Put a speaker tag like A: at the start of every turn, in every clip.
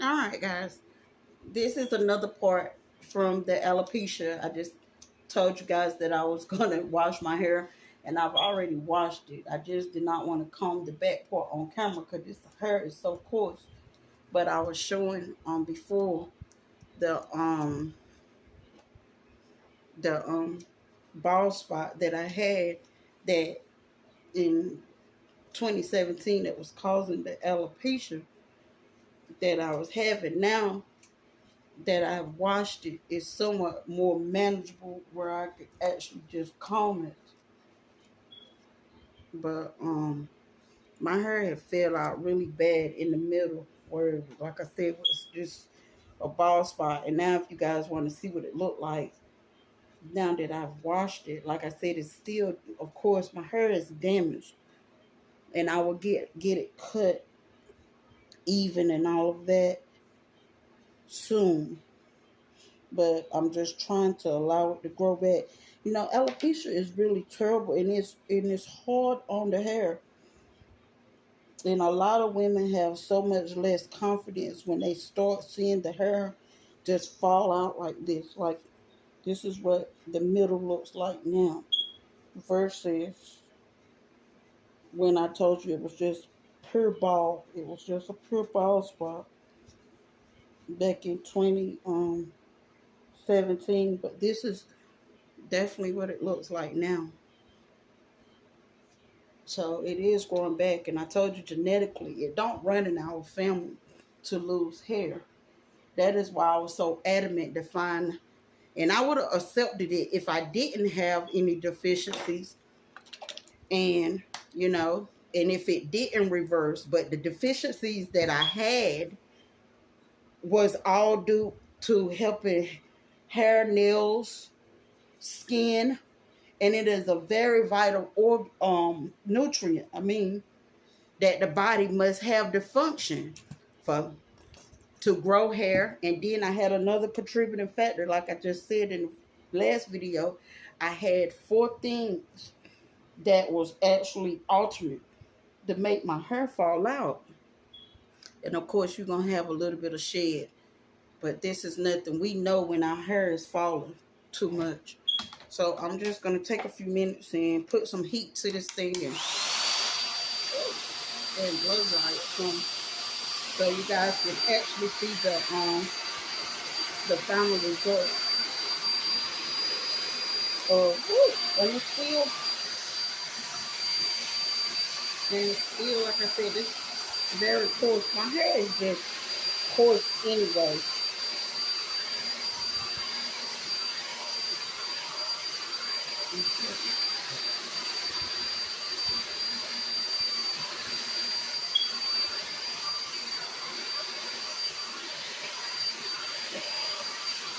A: All right, guys. This is another part from the alopecia. I just told you guys that I was going to wash my hair, and I've already washed it. I just did not want to comb the back part on camera because this hair is so coarse. But I was showing before the the bald spot that I had that in 2017 that was causing the alopecia that I was having. Now that I've washed it, it's somewhat more manageable where I could actually just comb it. But my hair had fell out really bad in the middle where, like I said, was just a bald spot. And now if you guys want to see what it looked like now that I've washed it, like I said, it's still, of course, my hair is damaged. And I will get it cut even and all of that soon. But I'm just trying to allow it to grow back. You know, alopecia is really terrible, and it's hard on the hair. And a lot of women have so much less confidence when they start seeing the hair just fall out like this. Like this is what the middle looks like now versus when I told you it was just pure bald. It was just a pure bald spot back in 2017. But this is definitely what it looks like now. So it is growing back, and I told you genetically it don't run in our family to lose hair. That is why I was so adamant to find, and I would have accepted it if I didn't have any deficiencies, and you know, and if it didn't reverse. But the deficiencies that I had was all due to helping hair, nails, skin, and it is a very vital nutrient. I mean, that the body must have the function for to grow hair. And then I had another contributing factor, like I just said in the last video. I had 4 things that was actually alternate to make my hair fall out. And of course, you're gonna have a little bit of shed, but this is nothing. We know when our hair is falling too much. So I'm just gonna take a few minutes and put some heat to this thing and blow dry it some, so you guys can actually see the final result of, and it's still, like I said, it's very coarse. My hair is just coarse anyway.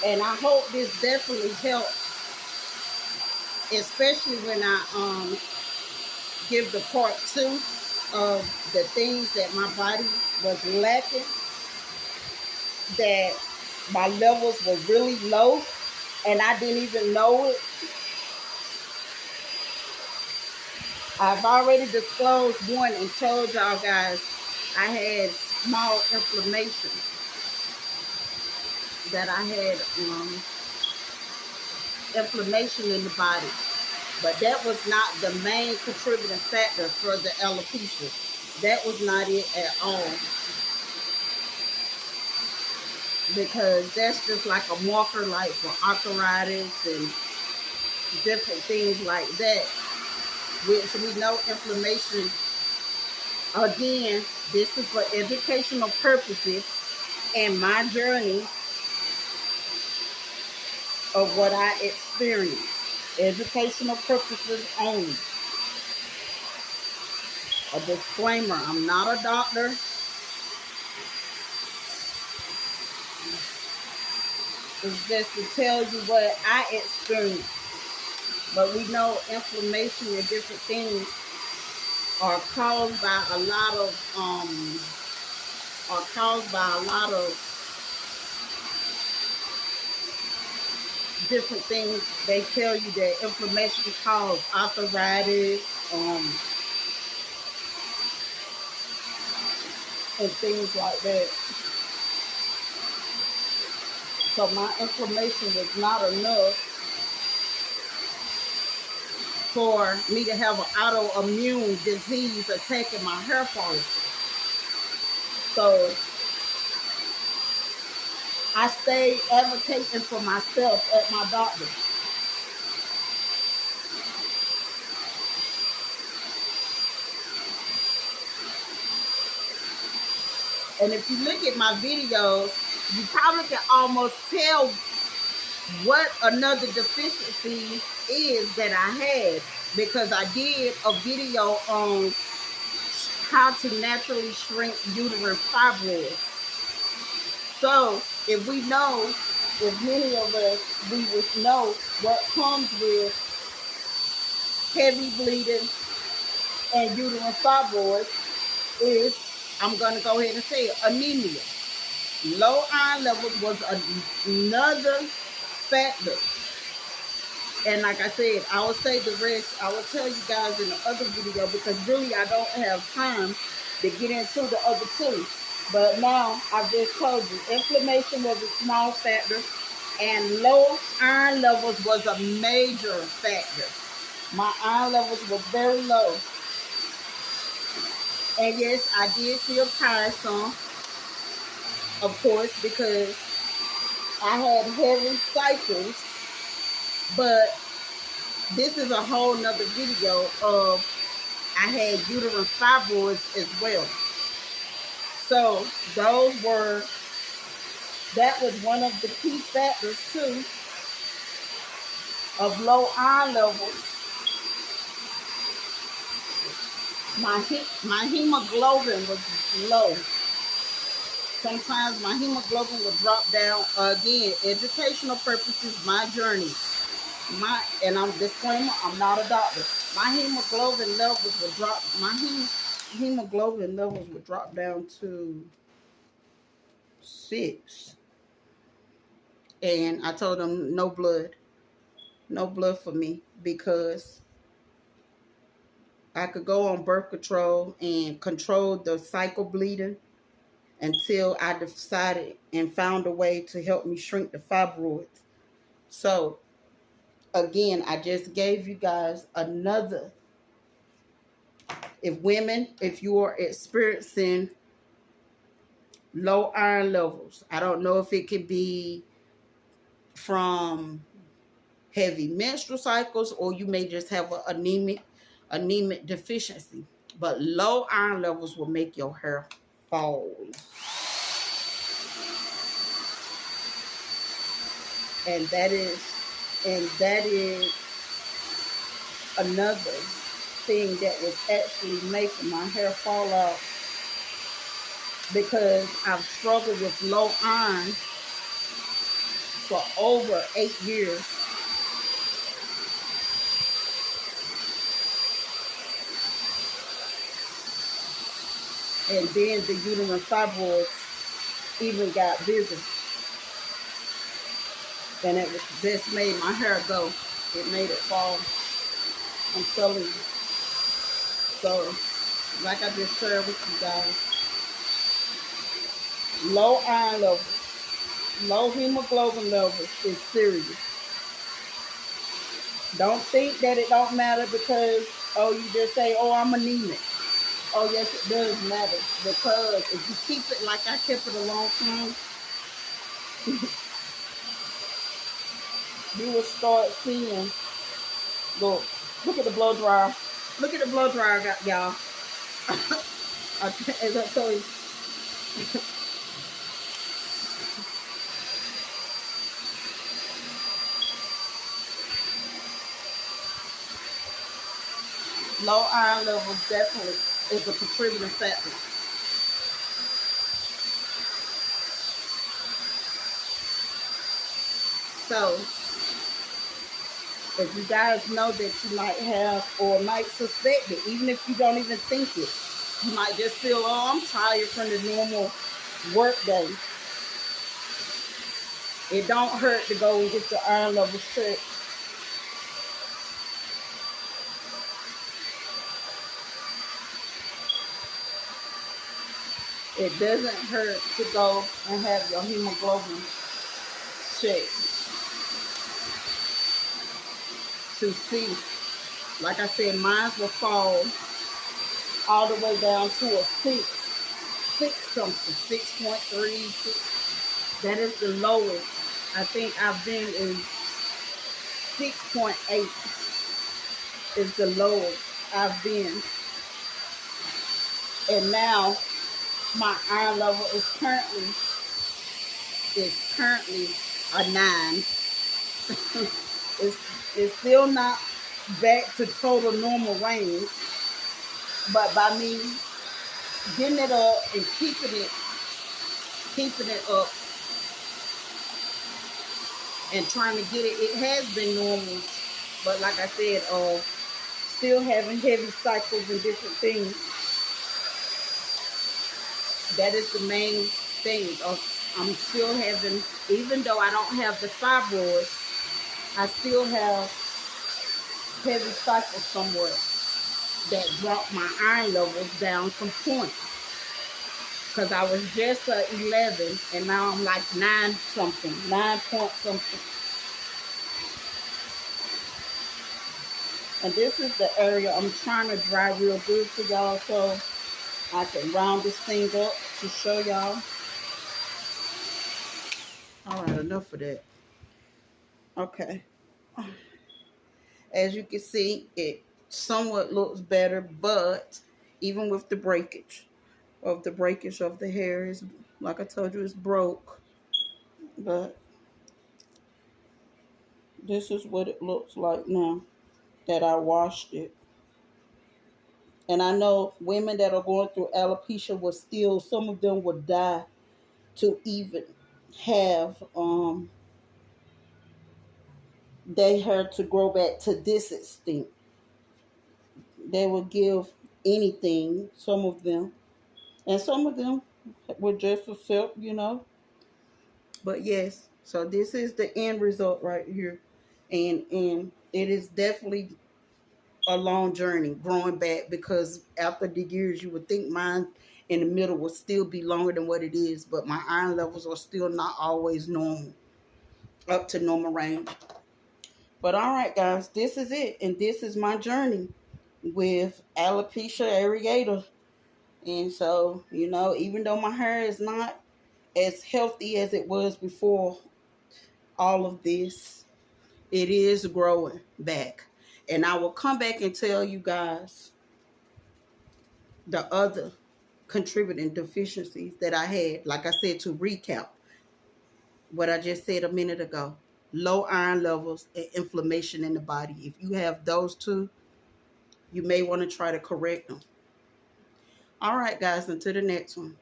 A: And I hope this definitely helps, especially when I give the part 2 of the things that my body was lacking, that my levels were really low and I didn't even know it. I've already disclosed one and told y'all guys I had small inflammation, that I had inflammation in the body. But that was not the main contributing factor for the alopecia. That was not it at all. Because that's just like a marker, like for arthritis and different things like that, which we know inflammation, again, this is for educational purposes and my journey of what I experienced. Educational purposes only. A disclaimer, I'm not a doctor. It's just to tell you what I experienced. But we know inflammation and different things are caused by a lot of different things. They tell you that inflammation causes arthritis, and things like that. So my inflammation was not enough for me to have an autoimmune disease attacking my hair follicles. So I stayed advocating for myself at my doctor. And if you look at my videos, you probably can almost tell what another deficiency is that I had, because I did a video on how to naturally shrink uterine fibroids. So if we know, if many of us, we would know what comes with heavy bleeding and uterine fibroids is, I'm going to go ahead and say it, anemia. Low iron levels was another factor. And like I said, I will say the rest, I will tell you guys in the other video, because really I don't have time to get into the other two. But now I've just told you, inflammation was a small factor and low iron levels was a major factor. My iron levels were very low. And yes, I did feel tiresome, of course, because I had heavy cycles. But this is a whole nother video of, I had uterine fibroids as well. So that was one of the key factors too of low iron levels. My hemoglobin was low. Sometimes my hemoglobin would drop down. Again, educational purposes, my journey. And I'm disclaimer, I'm not a doctor. My hemoglobin levels would drop. Hemoglobin levels would drop down to 6. And I told them no blood for me, because I could go on birth control and control the cycle bleeding until I decided and found a way to help me shrink the fibroids. So again, I just gave you guys another. If you are experiencing low iron levels, I don't know if it could be from heavy menstrual cycles, or you may just have an anemic deficiency. But low iron levels will make your hair fall. And that is another thing that was actually making my hair fall out, because I've struggled with low iron for over 8 years. And then the uterine fibroids even got bigger. And it just made my hair go. It made it fall. I'm telling you. So, like I just shared with you guys, low iron levels, low hemoglobin levels is serious. Don't think that it don't matter because, oh, you just say, oh, I'm anemic. Oh, yes, it does matter. Because if you keep it like I kept it a long time, you will start seeing, look at the blow dryer. Look at the blow dryer, y'all. As I told you. Low iron levels definitely is a contributing factor. So, if you guys know that you might have or might suspect it, even if you don't even think it, you might just feel, oh, I'm tired from the normal work day. It don't hurt to go and get your iron levels checked. It doesn't hurt to go and have your hemoglobin check to see. Like I said, mine will fall all the way down to a 6 something, 6.3, 6. That is the lowest. I think I've been in 6.8 is the lowest I've been. And now my iron level is currently a 9. it's still not back to total normal range, but by me getting it up and keeping it up and trying to get it, it has been normal. But like I said, still having heavy cycles and different things. That is the main thing. I'm still having, even though I don't have the fibroids, I still have heavy cycles somewhat that brought my iron levels down some points. Because I was just 11 and now I'm like 9 something, 9 point something. And this is the area I'm trying to dry real good for y'all so I can round this thing up to show y'all. All right, enough of that. Okay. As you can see, it somewhat looks better, but even with the breakage of the hair, is, like I told you, it's broke. But this is what it looks like now that I washed it. And I know women that are going through alopecia will still, some of them would die to even have their hair to grow back to this extent. They will give anything, some of them. And some of them would just accept, But yes, so this is the end result right here. And it is definitely a long journey growing back, because after the years you would think mine in the middle would still be longer than what it is, but my iron levels are still not always normal, up to normal range. But all right, guys, this is it, and this is my journey with alopecia areata. And so, even though my hair is not as healthy as it was before all of this, it is growing back. And I will come back and tell you guys the other contributing deficiencies that I had. Like I said, to recap what I just said a minute ago: low iron levels and inflammation in the body. If you have those two, you may want to try to correct them. All right, guys, until the next one.